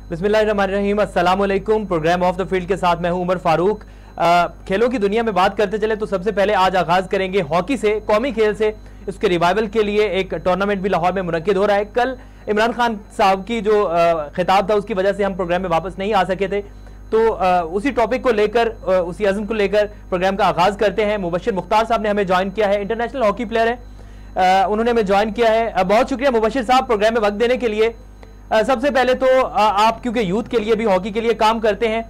बिस्मिल्लाहिर्रहमानिर्रहीम, अस्सलाम वालेकुम। प्रोग्राम ऑफ द फील्ड के साथ मैं हूं उमर फारूक। खेलों की दुनिया में बात करते चले तो सबसे पहले आज आगाज करेंगे हॉकी से, कौमी खेल से। इसके रिवाइवल के लिए एक टूर्नामेंट भी लाहौर में मुनक्किद हो रहा है। कल इमरान खान साहब की जो खिताब था उसकी वजह से हम प्रोग्राम में वापस नहीं आ सके थे, तो उसी टॉपिक को लेकर, उसी अज़्म को लेकर प्रोग्राम का आगाज करते हैं। मुबशिर मुख्तार साहब ने हमें ज्वाइन किया है, इंटरनेशनल हॉकी प्लेयर है, उन्होंने हमें ज्वाइन किया है। बहुत शुक्रिया मुबशिर साहब प्रोग्राम में वक्त देने के लिए। सबसे पहले तो आप क्योंकि यूथ के लिए भी, हॉकी के लिए काम करते हैं,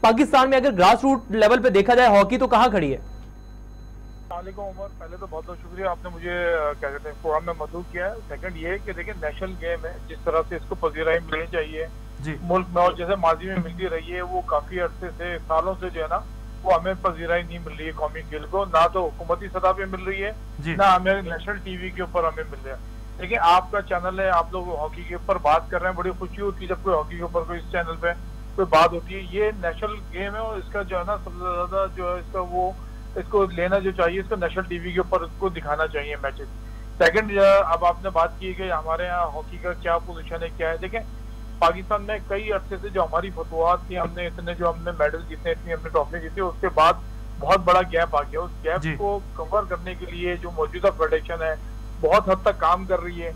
पाकिस्तान में अगर ग्रास रूट लेवल पे देखा जाए हॉकी तो कहां खड़ी है? उमर, पहले तो बहुत बहुत शुक्रिया, आपने मुझे क्या कहते हैं प्रोग्राम में मदद किया है। सेकंड ये कि देखिए नेशनल गेम है, जिस तरह से इसको पजीराई मिलनी चाहिए मुल्क में, और जैसे माजी में मिलती रही है, वो काफी अरसे से, सालों से जो है ना, वो हमें पजीराई नहीं मिल रही है कौमी खेल को। ना तो हुकूमती सतह पे मिल रही है, ना हमें नेशनल टीवी के ऊपर हमें मिल रहा है। लेकिन आपका चैनल है, आप लोग हॉकी के ऊपर बात कर रहे हैं, बड़ी खुशी होती है जब कोई हॉकी के ऊपर कोई इस चैनल पे कोई बात होती है। ये नेशनल गेम है और इसका जो है ना सबसे ज्यादा जो है इसका वो इसको लेना जो चाहिए, इसको नेशनल टीवी के ऊपर इसको दिखाना चाहिए मैचेस। सेकंड, अब आपने बात की कि हमारे यहाँ हॉकी का क्या पोजीशन है, क्या है। देखें, पाकिस्तान में कई अरसे से जो हमारी फतवात थी, हमने इतने जो हमने मेडल जीते, इतनी हमने ट्रॉफी जीती, उसके बाद बहुत बड़ा गैप आ गया। उस गैप को कवर करने के लिए जो मौजूदा फेडरेशन है बहुत हद तक काम कर रही है।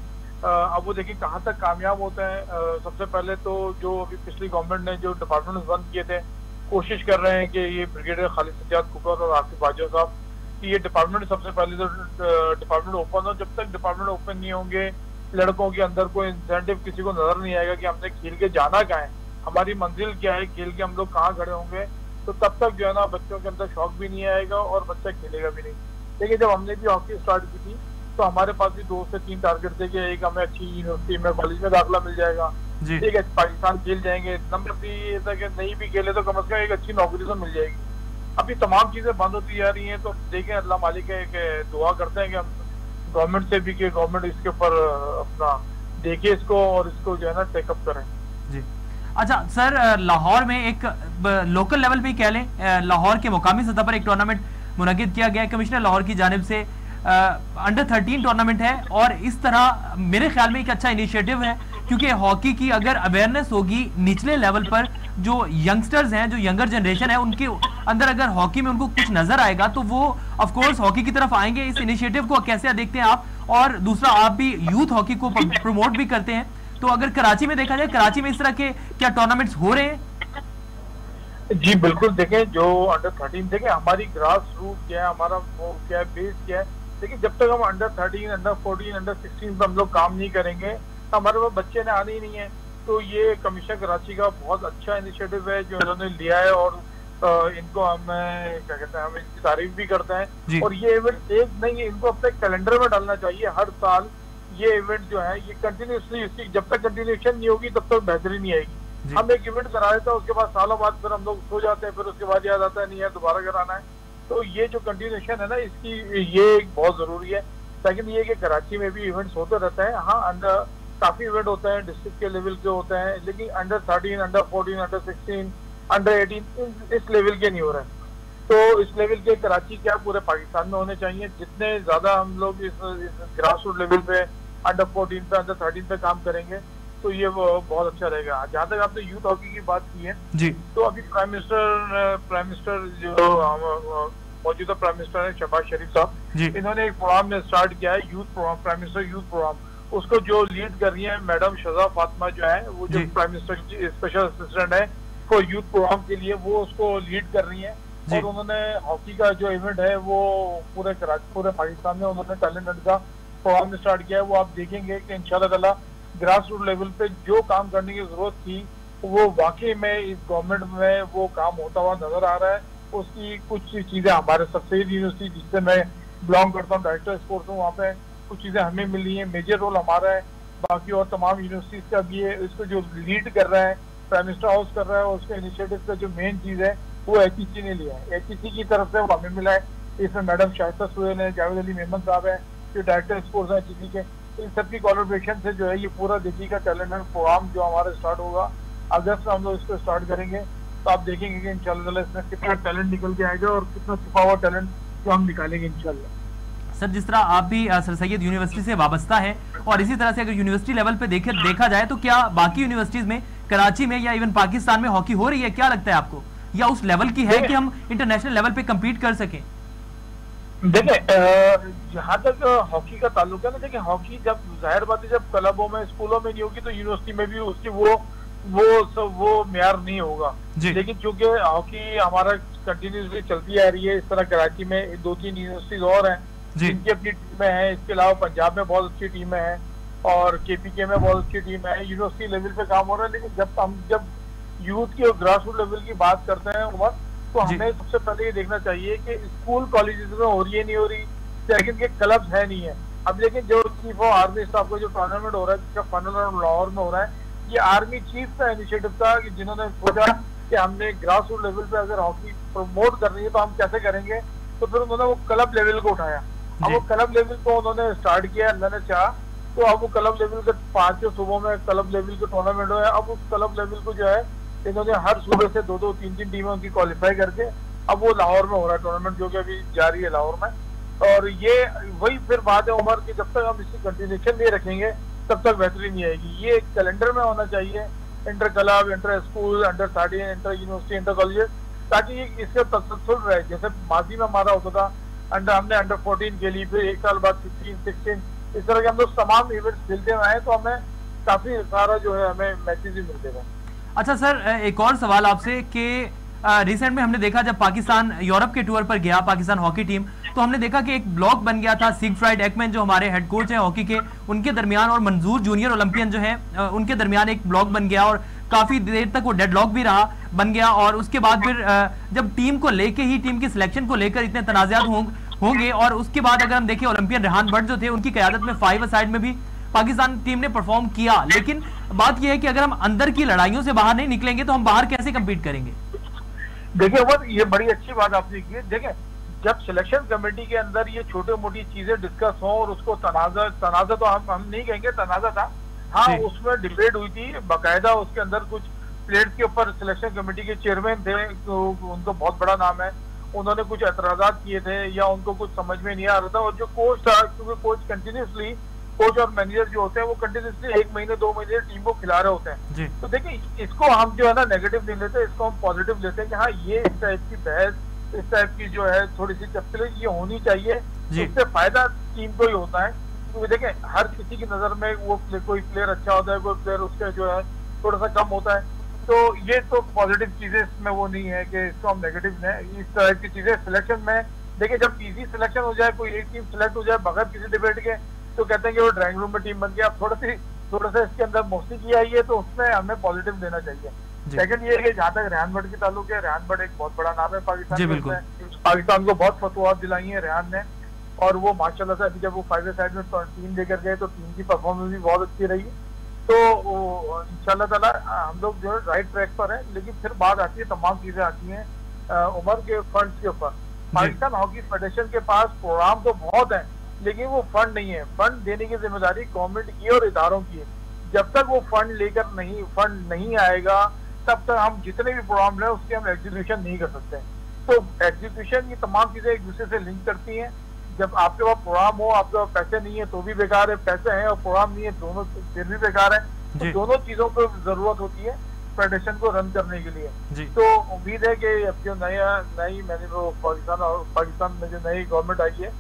अब वो देखिए कहाँ तक कामयाब होता है। सबसे पहले तो जो अभी पिछली गवर्नमेंट ने जो डिपार्टमेंट बंद किए थे, कोशिश कर रहे हैं कि ये ब्रिगेडियर खालिद सज्जाद कुकर और आसिफ बाजवा साहब कि ये डिपार्टमेंट सबसे पहले तो डिपार्टमेंट ओपन हो। जब तक डिपार्टमेंट ओपन नहीं होंगे, लड़कों के अंदर कोई इंसेंटिव किसी को नजर नहीं आएगा कि हमने खेल के जाना कहाँ है, हमारी मंजिल क्या है, खेल के हम लोग कहाँ खड़े होंगे, तो तब तक जो है ना बच्चों के अंदर शौक भी नहीं आएगा और बच्चा खेलेगा भी नहीं। देखिए, जब हमने भी हॉकी स्टार्ट की थी तो हमारे पास भी 2 से 3 टारगेट थे कि एक हमें अच्छी यूनिवर्सिटी में, कॉलेज में दाखिला मिल जाएगा, ठीक है, पाकिस्तान खेल जाएंगे। नंबर 3 ये था कि नहीं भी खेले तो कम से कम एक अच्छी नौकरी तो मिल जाएगी। अभी तमाम चीजें बंद होती जा रही हैं, तो देखें अल्लाह मालिक है कि दुआ करते हैं कि हम गवर्नमेंट से भी कि गवर्नमेंट इसके ऊपर अपना देखे इसको और इसको जो है ना टेकअप करें। जी अच्छा सर, लाहौर में एक लोकल लेवल पे कह लें, लाहौर के मुकामी सतह पर एक टूर्नामेंट मुनक्किद किया गया है कमिश्नर लाहौर की जानिब से। अंडर 13 टूर्नामेंट है और इस तरह मेरे ख्याल में एक अच्छा इनिशिएटिव है, क्योंकि हॉकी की अगर अवेयरनेस होगी निचले लेवल पर, जो यंगस्टर्स हैं, जो यंगर जनरेशन है, उनके अंदर अगर हॉकी में उनको कुछ नजर आएगा तो वो ऑफ कोर्स हॉकी की तरफ आएंगे। इस इनिशिएटिव को कैसे देखते हैं आप? और दूसरा, आप भी यूथ हॉकी को प्रमोट भी करते हैं, तो अगर कराची में देखा जाए, कराची में इस तरह के क्या टूर्नामेंट्स हो रहे हैं? जी बिल्कुल, देखें जो अंडर 13, देखें हमारी ग्रास रूट क्या है, हमारा वो क्या है, बेस क्या है। देखिए, जब तक हम अंडर 13, अंडर 14, अंडर 16 पे हम लोग काम नहीं करेंगे तो हमारे पास बच्चे ने आने ही नहीं है। तो ये कमिश्नर कराची का बहुत अच्छा इनिशिएटिव है जो इन्होंने लिया है, और इनको हम क्या कहते हैं, हम इनकी तारीफ भी करते हैं। और ये इवेंट एक नहीं, इनको अपने कैलेंडर में डालना चाहिए। हर साल ये इवेंट जो है ये कंटिन्यूसली, इसकी जब तक कंटिन्यूएशन नहीं होगी तब तक बेहतरी नहीं आएगी। हम एक इवेंट करा देते हैं, उसके बाद सालों बाद फिर हम लोग सो जाते हैं, फिर उसके बाद याद आता है नहीं है दोबारा कराना है। तो ये जो कंटिन्यूएशन है ना इसकी, ये एक बहुत जरूरी है। सेकंड ये कि कराची में भी इवेंट्स होते रहते हैं। हाँ, अंडर काफी इवेंट होते हैं, डिस्ट्रिक्ट के लेवल के होते हैं, लेकिन अंडर 13, अंडर 14, अंडर 16, अंडर 18 इस लेवल के नहीं हो रहे हैं। तो इस लेवल के कराची क्या पूरे पाकिस्तान में होने चाहिए। जितने ज्यादा हम लोग इस ग्रास रूट लेवल पे अंडर 14 पे, अंडर 13 पे काम करेंगे तो ये वो बहुत अच्छा रहेगा। जहाँ तक आपने यूथ हॉकी की बात की है जी, तो अभी प्राइम मिनिस्टर जो मौजूदा प्राइम मिनिस्टर है शहबाज शरीफ साहब, इन्होंने एक प्रोग्राम में स्टार्ट किया है, youth program, prime minister youth program. उसको जो लीड कर रही है मैडम शजा फातिमा जो है, वो जो प्राइम मिनिस्टर की स्पेशल असिस्टेंट है फॉर यूथ प्रोग्राम के लिए, वो उसको लीड कर रही है। और उन्होंने हॉकी का जो इवेंट है वो पूरे पाकिस्तान में उन्होंने टैलेंट हंट का प्रोग्राम स्टार्ट किया है। वो आप देखेंगे कि इंशाल्लाह ताला ग्रास रूट लेवल पे जो काम करने की जरूरत थी वो वाकई में इस गवर्नमेंट में वो काम होता हुआ नजर आ रहा है। उसकी कुछ चीजें हमारे सफेद यूनिवर्सिटी जिससे मैं बिलोंग करता हूँ, डायरेक्टर स्पोर्ट्स हूँ, वहाँ पे कुछ चीजें हमें मिली हैं, मेजर रोल हमारा है। बाकी और तमाम यूनिवर्सिटीज का भी है, इसको जो लीड कर रहा है प्राइम मिनिस्टर हाउस कर रहा है, और उसके इनिशिएटिव का जो मेन चीज है वो HEC ने लिया है। HEC की तरफ से वो हमें मिला है। इसमें मैडम शाइस्ता सुहेल है, जावेद अली मेमन साहब है जो डायरेक्टर स्पोर्ट्स है HEC के, इन सबकी कोलैबोरेशन से जो है ये पूरा HEC का टैलेंट प्रोग्राम जो हमारा स्टार्ट होगा अगस्त में, हम लोग इसको स्टार्ट करेंगे। तो आप देखेंगे कि इंशाल्लाह इसमें कितना टैलेंट निकल के आएगा और कितना छुपा हुआ टैलेंट जो हम निकालेंगे इंशाल्लाह। सर, जिस तरह आप भी सर सैयद यूनिवर्सिटी से वाबस्ता है और इसी तरह से अगर यूनिवर्सिटी लेवल पे देखा जाए तो क्या बाकी यूनिवर्सिटीज में कराची में या इवन पाकिस्तान में हॉकी हो रही है? क्या लगता है आपको, या उस लेवल की है कि हम इंटरनेशनल लेवल पे कम्पीट कर सकें? देखिए जहाँ तक हॉकी का ताल्लुक है ना, देखिए हॉकी जब जाहिर बात है जब क्लबों में स्कूलों में नहीं होगी तो यूनिवर्सिटी में भी उसकी वो म्यार नहीं होगा। लेकिन चूंकि हॉकी हमारा कंटिन्यूसली चलती आ रही है, इस तरह कराची में 2-3 यूनिवर्सिटीज और हैं जिनकी अपनी टीमें हैं, इसके अलावा पंजाब में बहुत अच्छी टीमें हैं और KPK में बहुत अच्छी टीम है, यूनिवर्सिटी लेवल पे काम हो रहा है। लेकिन जब यूथ की और ग्रास रूट लेवल की बात करते हैं उमर, तो हमें सबसे पहले ये देखना चाहिए कि स्कूल कॉलेजेस में हो रही है नहीं हो रही, सेकंड के क्लब है नहीं है। अब लेकिन जो चीफ ऑफ आर्मी स्टाफ का जो टूर्नामेंट हो रहा है जिसका फाइनल लाहौर में हो रहा है, ये आर्मी चीफ का इनिशिएटिव था कि जिन्होंने सोचा कि हमने ग्रास रूट लेवल पे अगर हॉकी प्रमोट कर रही है तो हम कैसे करेंगे, तो फिर उन्होंने वो क्लब लेवल को उठाया। अब वो क्लब लेवल को उन्होंने स्टार्ट किया, अल्लाह ने चाहा तो अब वो क्लब लेवल के 5 सूबों में क्लब लेवल के टूर्नामेंट हुए। अब उस क्लब लेवल को जो है इन्होंने हर सूबे से 2-2, 3-3 टीमें उनकी क्वालिफाई करके अब वो लाहौर में हो रहा है टूर्नामेंट, जो कि अभी जारी है लाहौर में। और ये वही फिर बात है उमर की, जब तक हम इसकी कंटिन्यूशन नहीं रखेंगे तब तक बेहतरी नहीं आएगी। ये एक कैलेंडर में होना चाहिए, inter club, inter school, under 13, inter university, inter colleges, ताकि ये इसका तसलसल रहे। जैसे माजी में हमारा होता था हमने अंडर 14 के लिए, फिर एक साल बाद 15, 16, इस तरह के हम लोग तमाम इवेंट्स खेलते हुए हैं, तो हमें काफी सारा जो है हमें मैचेस भी मिलते हैं। अच्छा सर, एक और सवाल आपसे कि रिसेंट में हमने देखा जब पाकिस्तान यूरोप के टूर पर गया, पाकिस्तान हॉकी टीम, तो हमने देखा कि एक ब्लॉक बन गया था सिगफ्राइड एक्मैन जो हमारे हेड कोच हैं हॉकी के, उनके दरमियान और मंजूर जूनियर ओलंपियन जो है उनके दरमियान एक ब्लॉक बन गया और काफी देर तक वो डेडलॉक भी रहा, बन गया। और उसके बाद फिर जब टीम को लेके ही, टीम की सिलेक्शन को लेकर इतने तनाज़ात होंगे, और उसके बाद अगर हम देखें ओलंपियन रेहान भट्ट जो थे उनकी क़यादत में 5 साइड में भी पाकिस्तान टीम ने परफॉर्म किया। लेकिन बात यह है कि अगर हम अंदर की लड़ाइयों से बाहर नहीं निकलेंगे तो हम बाहर कैसे कम्पीट करेंगे? देखिए वो ये बड़ी अच्छी बात आपने की है। देखिए जब सिलेक्शन कमेटी के अंदर ये छोटी मोटी चीजें डिस्कस हो और उसको तनाजा तो हम नहीं कहेंगे, तनाजा था, हाँ उसमें डिबेट हुई थी बाकायदा। उसके अंदर कुछ प्लेयर्स के ऊपर सिलेक्शन कमेटी के चेयरमैन थे, तो उनको बहुत बड़ा नाम है, उन्होंने कुछ एतराजात किए थे या उनको कुछ समझ में नहीं आ रहा था। और जो कोच था, क्योंकि कोच कंटिन्यूसली, कोच और मैनेजर जो होते हैं वो कंटिन्यूसली 1 महीने 2 महीने टीम को खिला रहे होते हैं। तो देखिए इसको हम जो है ना नेगेटिव नहीं लेते, इसको हम पॉजिटिव लेते हैं कि हाँ ये इस टाइप की बहस, इस टाइप की जो है थोड़ी सी तफसील ये होनी चाहिए, इससे फायदा टीम को ही होता है। क्योंकि देखिए हर किसी की नजर में वो कोई प्लेयर अच्छा होता है, कोई प्लेयर उसका जो है थोड़ा सा कम होता है। तो ये तो पॉजिटिव चीजें इसमें वो नहीं है कि इसको हम नेगेटिव लें। इस तरह की चीजें सिलेक्शन में देखिए जब इजी सिलेक्शन हो जाए, कोई एक टीम सिलेक्ट हो जाए बगैर किसी डिबेट के, तो कहते हैं कि वो ड्राइंग रूम में टीम बन गया। अब थोड़ा सा इसके अंदर मौसीकी आई है तो उसमें हमें पॉजिटिव देना चाहिए। सेकंड ये है कि जहाँ तक रेहान भट्ट की ताल्लुक है, रेहान भट्ट एक बहुत बड़ा नाम है पाकिस्तान में, पाकिस्तान को बहुत फतवाहत दिलाई है रेहान ने, और वो माशाल्लाह से अभी जब वो 5 साइड में टीम लेकर गए तो टीम की परफॉर्मेंस भी बहुत अच्छी रही। तो इंशाल्लाह ताला हम लोग जो है राइट ट्रैक पर है। लेकिन फिर बात आती है, तमाम चीजें आती हैं उमर के फंड्स के ऊपर। पाकिस्तान हॉकी फेडरेशन के पास प्रोग्राम तो बहुत है लेकिन वो फंड नहीं है। फंड देने की जिम्मेदारी गवर्नमेंट की और इदारों की है। जब तक वो फंड नहीं आएगा तब तक हम जितने भी प्रोग्राम है उसकी हम एग्जीक्यूशन नहीं कर सकते। तो एग्जीक्यूशन, ये तमाम चीजें एक दूसरे से लिंक करती हैं। जब आपके पास प्रोग्राम हो, आपके पास पैसे नहीं है तो भी बेकार है, पैसे हैं और प्रोग्राम नहीं है दोनों फिर भी बेकार है। तो दोनों चीजों को जरूरत होती है फेडरेशन को रन करने के लिए। तो उम्मीद है कि अब जो नई मैंने वो पाकिस्तान में जो नई गवर्नमेंट आई है,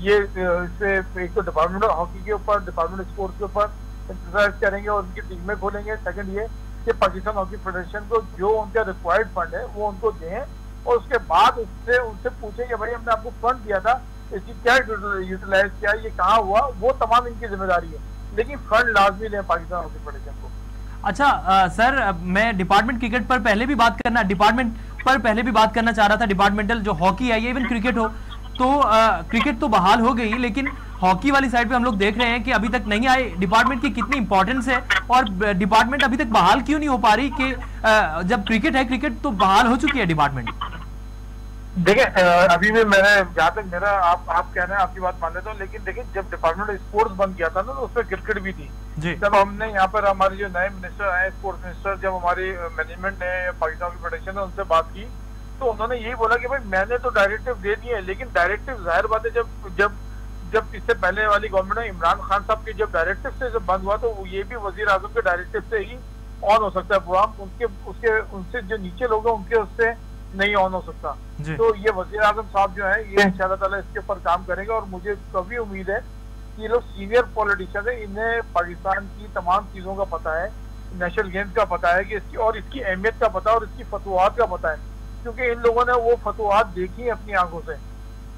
ये इससे एक तो डिपार्टमेंट ऑफ हॉकी के ऊपर, डिपार्टमेंट ऑफ स्पोर्ट्स के ऊपर एक्सरसाइज करेंगे और उनकी टीमें खोलेंगे। सेकंड ये कि पाकिस्तान हॉकी फेडरेशन को जो उनका रिक्वायर्ड फंड है वो उनको दें और उसके बाद उनसे पूछें कि भाई हमने आपको फंड दिया था, इसकी क्या यूटिलाइज किया, ये कहाँ हुआ, वो तमाम इनकी जिम्मेदारी है। लेकिन फंड लाजमी लें पाकिस्तान हॉकी फेडरेशन को। अच्छा सर, मैं डिपार्टमेंट क्रिकेट पर पहले भी बात करना चाह रहा था। डिपार्टमेंटल जो हॉकी है, ये इवन क्रिकेट हो तो क्रिकेट तो बहाल हो गई, लेकिन हॉकी वाली साइड पे हम लोग देख रहे हैं कि अभी तक नहीं आए। डिपार्टमेंट की कितनी इंपॉर्टेंस है और डिपार्टमेंट अभी तक बहाल क्यों नहीं हो पा रही कि जब क्रिकेट है, क्रिकेट तो बहाल हो चुकी है डिपार्टमेंट। देखिए अभी भी मैंने जहाँ तक मेरा आप कह रहे हैं, आपकी बात मान लेता हूँ, लेकिन देखिए जब डिपार्टमेंट ऑफ स्पोर्ट्स बंद किया था ना तो उसमें क्रिकेट भी थी। जब हमने यहाँ पर हमारे जो नए मिनिस्टर आए, स्पोर्ट्स मिनिस्टर, जब हमारी मैनेजमेंट ने पाकिस्तान की फेडरेशन ने उनसे बात की तो उन्होंने यही बोला कि भाई मैंने तो डायरेक्टिव दे दिए, लेकिन डायरेक्टिव जाहिर बात है जब इससे पहले वाली गवर्नमेंट में इमरान खान साहब के जब डायरेक्टिव से जब बंद हुआ तो ये भी वजीर आजम के डायरेक्टिव से ही ऑन हो सकता है प्रोग्राम, उनसे जो नीचे लोग हैं उनके उससे नहीं ऑन हो सकता। तो ये वजीर आजम साहब जो है ये इंशाअल्लाह ताला इसके ऊपर काम करेंगे, और मुझे कभी उम्मीद है कि ये लोग सीनियर पॉलिटिशियन है, इन्हें पाकिस्तान की तमाम चीजों का पता है, नेशनल गेम्स का पता है कि इसकी अहमियत का पता है और इसकी फतवात का पता है, क्योंकि इन लोगों ने वो फतवात देखी है अपनी आंखों से।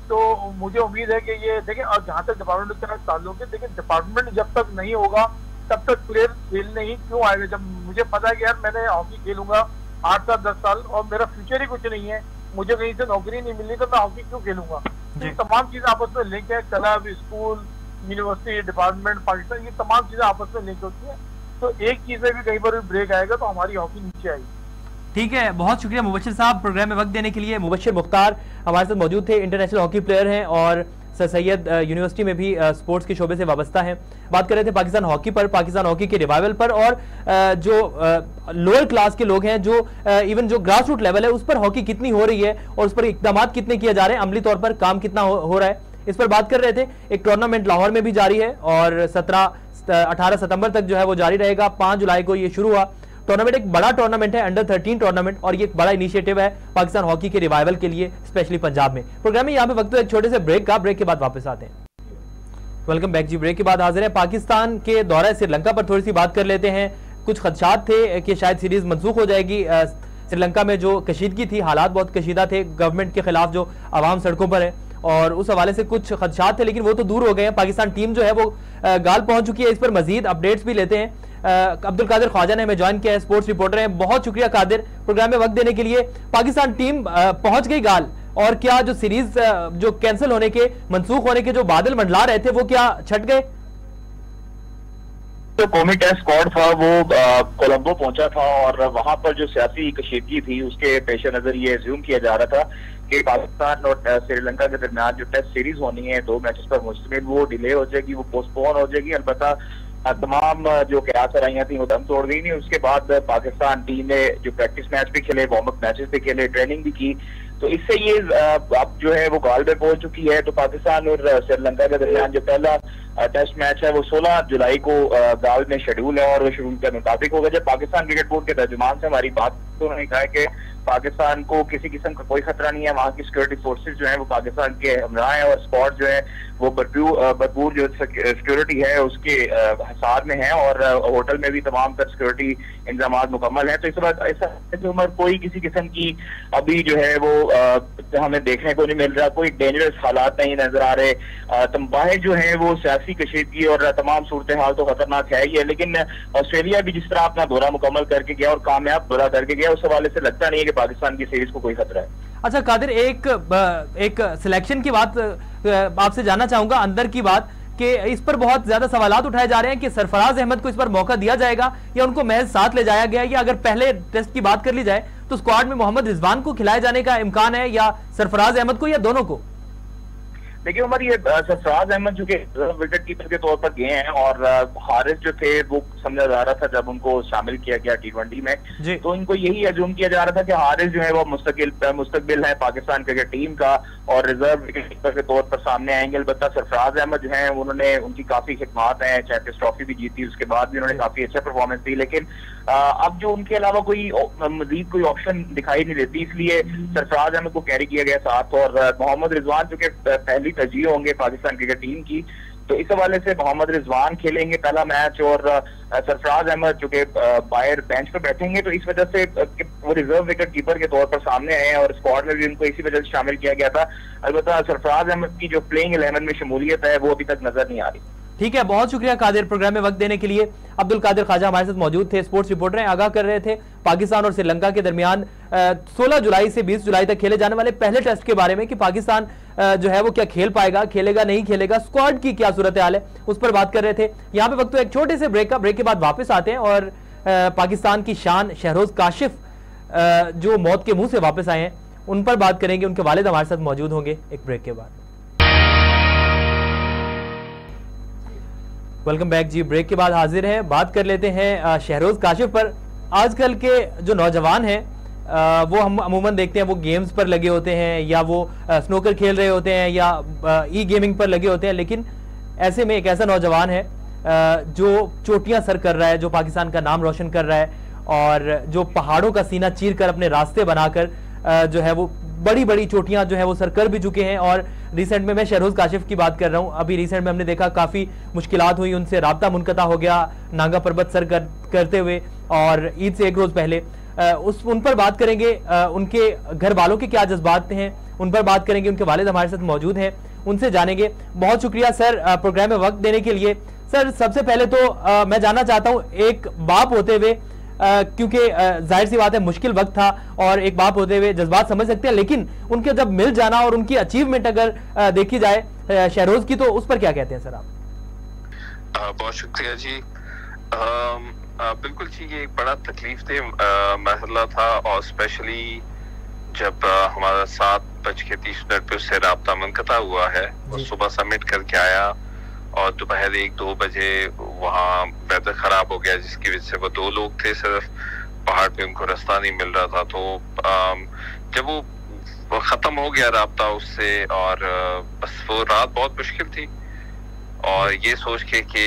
तो मुझे उम्मीद है कि ये देखें, और जहाँ तक डिपार्टमेंट का ताल्लुक है, देखिए डिपार्टमेंट जब तक नहीं होगा तब तक प्लेयर खेलने ही क्यों आएगा। जब मुझे पता है कि यार मैंने हॉकी खेलूंगा 8 साल 10 साल और मेरा फ्यूचर ही कुछ नहीं है, मुझे कहीं से नौकरी नहीं मिलनी, तो मैं हॉकी क्यों खेलूंगा। तो ये तमाम चीजें आपस में लिंक है, club, school, university, department, Pakistan, ये तमाम चीजें आपस में लिंक होती है। तो एक चीज में भी कहीं पर भी ब्रेक आएगा तो हमारी हॉकी नीचे आएगी। ठीक है, बहुत शुक्रिया मुबश्शिर साहब प्रोग्राम में वक्त देने के लिए। मुबश्शिर मुख्तार हमारे साथ मौजूद थे, इंटरनेशनल हॉकी प्लेयर हैं और सर सैयद यूनिवर्सिटी में भी स्पोर्ट्स के शोबे से वाबस्ता हैं। बात कर रहे थे पाकिस्तान हॉकी पर, पाकिस्तान हॉकी के रिवाइवल पर, और जो लोअर क्लास के लोग हैं, जो इवन जो ग्रास रूट लेवल है उस पर हॉकी कितनी हो रही है और उस पर इकदाम कितने किए जा रहे हैं, अमली तौर पर काम कितना हो रहा है, इस पर बात कर रहे थे। एक टूर्नामेंट लाहौर में भी जारी है और 18 सितंबर तक जो है वो जारी रहेगा। 5 जुलाई को ये शुरू हुआ टूर्नामेंट। एक बड़ा टूर्नामेंट है, अंडर 13 टूर्नामेंट, और ये एक बड़ा इनिशिएटिव है पाकिस्तान हॉकी के रिवाइवल के लिए, स्पेशली पंजाब में। प्रोग्राम में यहाँ पे वक्त एक छोटे से ब्रेक का, ब्रेक के बाद वापस आते हैं। वेलकम बैक जी, ब्रेक के बाद हाजिर है। पाकिस्तान के दौरा श्रीलंका पर थोड़ी सी बात कर लेते हैं। कुछ खदशात थे कि शायद सीरीज मनसूख हो जाएगी। श्रीलंका में जो कशीदगी थी, हालात बहुत कशीदा थे, गवर्नमेंट के खिलाफ जो आवाम सड़कों पर है, और उस हवाले से कुछ खदशात थे, लेकिन वो तो दूर हो गए हैं। पाकिस्तान टीम जो है वो गाल पहुंच चुकी है। इस पर मजीद अपडेट्स भी लेते हैं। अब्दुल कादिर ख्वाजा ने हमें ज्वाइन किया है, स्पोर्ट्स रिपोर्टर हैं। बहुत शुक्रिया कादिर प्रोग्राम में वक्त देने के लिए। पाकिस्तान टीम पहुंच गई गाल, और क्या जो सीरीज जो कैंसिल होने के, मनसूख होने के जो बादल मंडला रहे थे वो क्या छट गए? तो कौमी टेस्ट स्क्वाड था वो कोलंबो पहुंचा था, और वहां पर जो सियासी कशीदगी थी उसके पेश नजर ये एज्यूम किया जा रहा था कि पाकिस्तान और श्रीलंका के दरमियान जो टेस्ट सीरीज होनी है 2 मैचेस पर मुश्तमिल, वो डिले हो जाएगी, वो पोस्टपोन हो जाएगी। अलबत्ता तमाम जो कयास रही थी वो दम तोड़ गई नहीं। उसके बाद पाकिस्तान टीम ने जो प्रैक्टिस मैच भी खेले, वार्म अप मैचेस भी खेले, ट्रेनिंग भी की, तो इससे ये अब जो है वो गाल में पहुंच चुकी है। तो पाकिस्तान और श्रीलंका के दरमियान जो पहला टेस्ट मैच है वो 16 जुलाई को गाल में शेड्यूल है, और वो शेड्यूल के मुताबिक होगा। जब पाकिस्तान क्रिकेट बोर्ड के तर्जुमान से हमारी बात तो उन्होंने कहा कि पाकिस्तान को किसी किस्म का कोई खतरा नहीं है, वहाँ की सिक्योरिटी फोर्सेज जो है वो पाकिस्तान के हमरा है, और स्क्वाड जो है वो भरपूर जो सिक्योरिटी है उसके हिसाब में है, और होटल में भी तमाम तर सिक्योरिटी इंतजाम मुकम्मल है। तो इस बात ऐसा उम्र कोई किसी किस्म की अभी जो है वो हमें देखने को नहीं मिल रहा, कोई डेंजरस हालात नहीं नजर आ रहे। बाहर जो है वो सियासी कशीदगी और तमाम सूरत हाल तो खतरनाक है ही है, लेकिन ऑस्ट्रेलिया भी जिस तरह अपना दौरा मुकम्मल करके गया और कामयाब दौरा करके गया, उस हवाले से लगता नहीं है कि पाकिस्तान की सीरीज को कोई खतरा है। अच्छा कादिर, एक सिलेक्शन की बात आपसे जानना चाहूंगा, अंदर की बात, कि इस पर बहुत ज्यादा सवालात उठाए जा रहे हैं कि सरफराज अहमद को इस पर मौका दिया जाएगा या उनको महज साथ ले जाया गया, या अगर पहले टेस्ट की बात कर ली जाए तो स्क्वाड में मोहम्मद रिजवान को खिलाए जाने का इम्कान है, या सरफराज अहमद को, या दोनों को? देखिए उमर, ये सरफराज अहमद जो कि विकेट कीपर के तौर पर गए हैं, और हारिस जो थे वो समझा जा रहा था जब उनको शामिल किया गया T20 में, तो इनको यही अजूम किया जा रहा था कि हारिस जो है वो मुस्तकबिल है पाकिस्तान क्रिकेट टीम का, और रिजर्व विकेट कीपर के तौर पर सामने आएंगे। अलबत्ता सरफराज अहमद जो है उन्होंने, उनकी काफी खिदमात है, चैंपियंस ट्रॉफी भी जीती, उसके बाद भी उन्होंने काफी अच्छा परफॉर्मेंस दी, लेकिन अब जो उनके अलावा कोई मजीद कोई ऑप्शन दिखाई नहीं देती, इसलिए सरफराज अहमद को कैरी किया गया साथ। और मोहम्मद रिजवान जो कि पहली तरजीह होंगे पाकिस्तान क्रिकेट टीम की, तो इस हवाले से मोहम्मद रिजवान खेलेंगे पहला मैच, और सरफराज अहमद जो कि बाहर बेंच पर बैठेंगे, तो इस वजह से वो रिजर्व विकेट कीपर के तौर पर सामने आए हैं, और स्क्वाड में भी उनको इसी वजह से शामिल किया गया था। अलबत्ता सरफराज अहमद की जो प्लेइंग 11 में शमूलियत है वो अभी तक नजर नहीं आ रही। ठीक है, बहुत शुक्रिया कादिर प्रोग्राम में वक्त देने के लिए। अब्दुल कादिर ख्वाजा हमारे साथ मौजूद थे, स्पोर्ट्स रिपोर्टर हैं, आगाह कर रहे थे पाकिस्तान और श्रीलंका के दरमियान 16 जुलाई से 20 जुलाई तक खेले जाने वाले पहले टेस्ट के बारे में, कि पाकिस्तान जो है वो क्या खेल पाएगा, खेलेगा नहीं खेलेगा, स्क्वाड की क्या सूरत हाल है, उस पर बात कर रहे थे। यहाँ पे वक्त तो एक छोटे से ब्रेक का, ब्रेक के बाद वापस आते हैं, और पाकिस्तान की शान शहरोज काशिफ जो मौत के मुंह से वापस आए हैं उन पर बात करेंगे। उनके वालिद हमारे साथ मौजूद होंगे एक ब्रेक के बाद। वेलकम बैक जी, ब्रेक के बाद हाजिर हैं। बात कर लेते हैं शहरोज काशिफ पर। आजकल के जो नौजवान हैं वो हम अमूमन देखते हैं वो गेम्स पर लगे होते हैं, या वो स्नूकर खेल रहे होते हैं, या ई गेमिंग पर लगे होते हैं, लेकिन ऐसे में एक ऐसा नौजवान है जो चोटियां सर कर रहा है, जो पाकिस्तान का नाम रोशन कर रहा है, और जो पहाड़ों का सीना चीर कर अपने रास्ते बनाकर जो है वो बड़ी बड़ी चोटियां जो है वो सर कर भी चुके हैं। और रिसेंट में मैं शहरोज काशिफ की बात कर रहा हूं, अभी रिसेंट में हमने देखा काफी मुश्किलात हुई, उनसे राब्ता मुनक़ता हो गया नांगा पर्वत सर करते हुए, और ईद से एक रोज पहले उन पर बात करेंगे। उनके घर वालों के क्या जज्बात हैं उन पर बात करेंगे। उनके वालिद हमारे साथ मौजूद हैं, उनसे जानेंगे। बहुत शुक्रिया सर प्रोग्राम में वक्त देने के लिए। सर सबसे पहले तो मैं जानना चाहता हूं, एक बाप होते हुए क्योंकि जाहिर सी बात है मुश्किल वक्त था और एक बाप होते हुए जज्बात समझ सकते हैं, लेकिन उनके जब मिल जाना और उनकी अचीवमेंट अगर देखी जाए शहरोज की, तो उस पर क्या कहते हैं सर आप? बहुत शुक्रिया जी। बिल्कुल जी, ये एक बड़ा तकलीफ दे मरहला था, और स्पेशली जब हमारा 7:30 पे उससे राब्ता मुनक़ता हुआ है। वो सुबह सबमिट करके आया और दोपहर 1-2 बजे वहाँ वेदर खराब हो गया, जिसकी वजह से वो 2 लोग थे सिर्फ, पहाड़ पे उनको रास्ता नहीं मिल रहा था। तो जब वो खत्म हो गया राब्ता उससे, और बस वो रात बहुत मुश्किल थी, और ये सोच के कि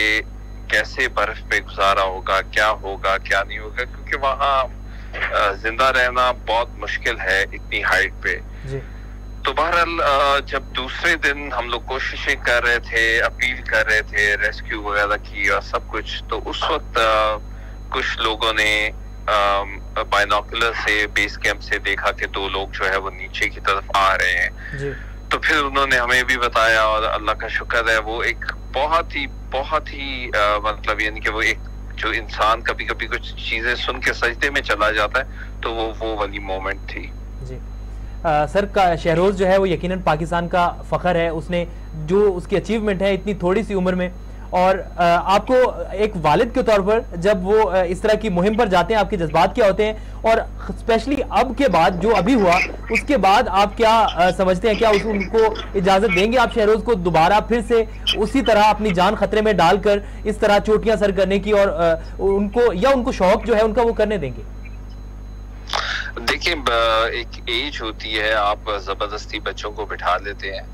कैसे बर्फ पे गुजारा होगा, क्या होगा क्या नहीं होगा, क्योंकि वहाँ जिंदा रहना बहुत मुश्किल है इतनी हाइट पे जी। तो बहरहाल जब दूसरे दिन हम लोग कोशिशें कर रहे थे, अपील कर रहे थे, रेस्क्यू वगैरह की और सब कुछ, तो उस वक्त कुछ लोगों ने बाइनोकुलर से बेस कैंप से देखा कि 2 लोग जो है वो नीचे की तरफ आ रहे हैं जी। तो फिर उन्होंने हमें भी बताया, और अल्लाह का शुक्र है वो एक बहुत ही मतलब यानी कि वो एक जो इंसान कभी कभी कुछ चीजें सुन के सजदे में चला जाता है, तो वो वाली मोमेंट थी जी। सर का शहरोज जो है वो यकीनन पाकिस्तान का फख्र है, उसने जो उसकी अचीवमेंट है इतनी थोड़ी सी उम्र में, और आपको एक वालिद के तौर पर जब वो इस तरह की मुहिम पर जाते हैं, आपके जज्बात क्या होते हैं? और स्पेशली अब के बाद जो अभी हुआ उसके बाद आप क्या समझते हैं, क्या उनको इजाजत देंगे आप शहरोज को दोबारा फिर से उसी तरह अपनी जान खतरे में डालकर इस तरह चोटियां सर करने की, और उनको शौक जो है उनका वो करने देंगे? देखिए, एक एज होती है, आप जबरदस्ती बच्चों को बिठा लेते हैं,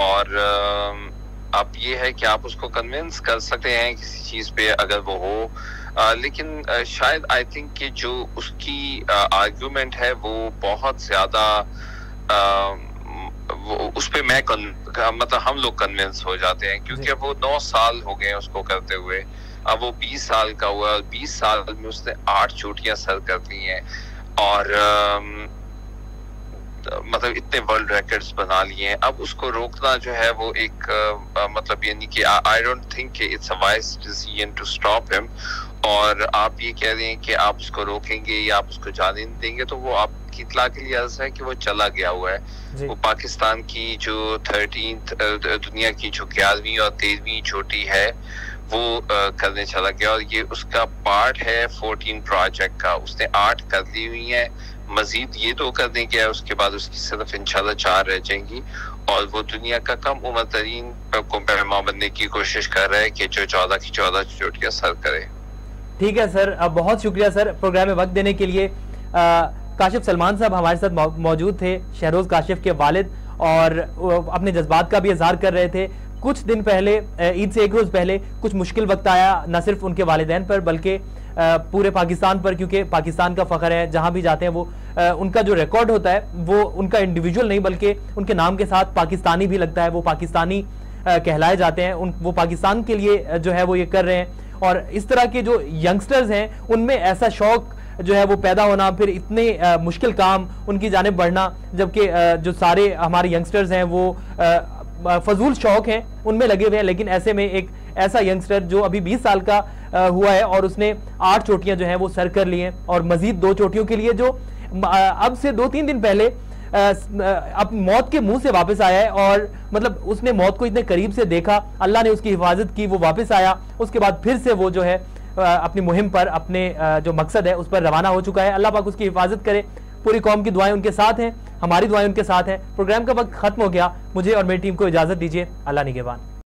और अब ये है कि आप उसको कन्विंस कर सकते हैं किसी चीज पे अगर वो हो, लेकिन शायद आई थिंक कि जो उसकी आर्ग्यूमेंट है वो बहुत ज्यादा उस पे मतलब हम लोग कन्विंस हो जाते हैं, क्योंकि वो 9 साल हो गए उसको करते हुए, अब वो 20 साल का हुआ, 20 साल में उसने 8 चोटियां सर कर दी हैं, और मतलब इतने वर्ल्ड रिकॉर्ड्स बना लिए हैं। अब उसको रोकना जो है वो एक मतलब यानी कि I don't think it's a wise decision to stop him, और आप ये कह रहे हैं कि आप उसको रोकेंगे या आप उसको जाने नहीं देंगे, तो वो आपकी इत्तला के लिए अर्ज है कि वो चला गया हुआ है। वो पाकिस्तान की जो 13th दुनिया की जो 11वीं और 13वीं चोटी है वो करने चला गया, और ये उसका पार्ट है 14 प्रोजेक्ट का। उसने 8 कर ली हुई है, मजीद ये 2 करने गया, उसके बाद उसकी सिर्फ इंशाल्लाह 4 रह जाएंगी, और वो दुनिया का कम उम्र तरीन को पैमा बनने की कोशिश कर रहा है कि जो 14 की 14 चोटियां सर करे। ठीक है सर, बहुत शुक्रिया सर प्रोग्राम में वक्त देने के लिए। काशिफ सलमान साहब हमारे साथ मौजूद थे, शहरोज काशिफ के वालिद, और अपने जज्बात का भी इजहार कर रहे थे। कुछ दिन पहले, ईद से एक रोज पहले, कुछ मुश्किल वक्त आया न सिर्फ उनके वालिदैन पर बल्कि पूरे पाकिस्तान पर, क्योंकि पाकिस्तान का फख्र है, जहां भी जाते हैं वो उनका जो रिकॉर्ड होता है वो उनका इंडिविजुअल नहीं बल्कि उनके नाम के साथ पाकिस्तानी भी लगता है, वो पाकिस्तानी कहलाए जाते हैं। वो पाकिस्तान के लिए जो है वो ये कर रहे हैं, और इस तरह के जो यंगस्टर्स हैं उनमें ऐसा शौक जो है वो पैदा होना, फिर इतने मुश्किल काम उनकी जानिब बढ़ना, जबकि जो सारे हमारे यंगस्टर्स हैं वो फजूल शौक हैं उनमें लगे हुए हैं, लेकिन ऐसे में एक ऐसा यंगस्टर जो अभी 20 साल का हुआ है और उसने 8 चोटियां जो हैं वो सर कर ली हैं, और मजीद 2 चोटियों के लिए जो अब से 2-3 दिन पहले अब मौत के मुंह से वापस आया है, और मतलब उसने मौत को इतने करीब से देखा, अल्लाह ने उसकी हिफाजत की, वो वापस आया, उसके बाद फिर से वो जो है अपनी मुहिम पर, अपने जो मकसद है उस पर रवाना हो चुका है। अल्लाह पाक उसकी हिफाजत करे, पूरी कौम की दुआएं उनके साथ हैं, हमारी दुआएं उनके साथ हैं। प्रोग्राम का वक्त खत्म हो गया, मुझे और मेरी टीम को इजाजत दीजिए, अल्लाह निगहबान।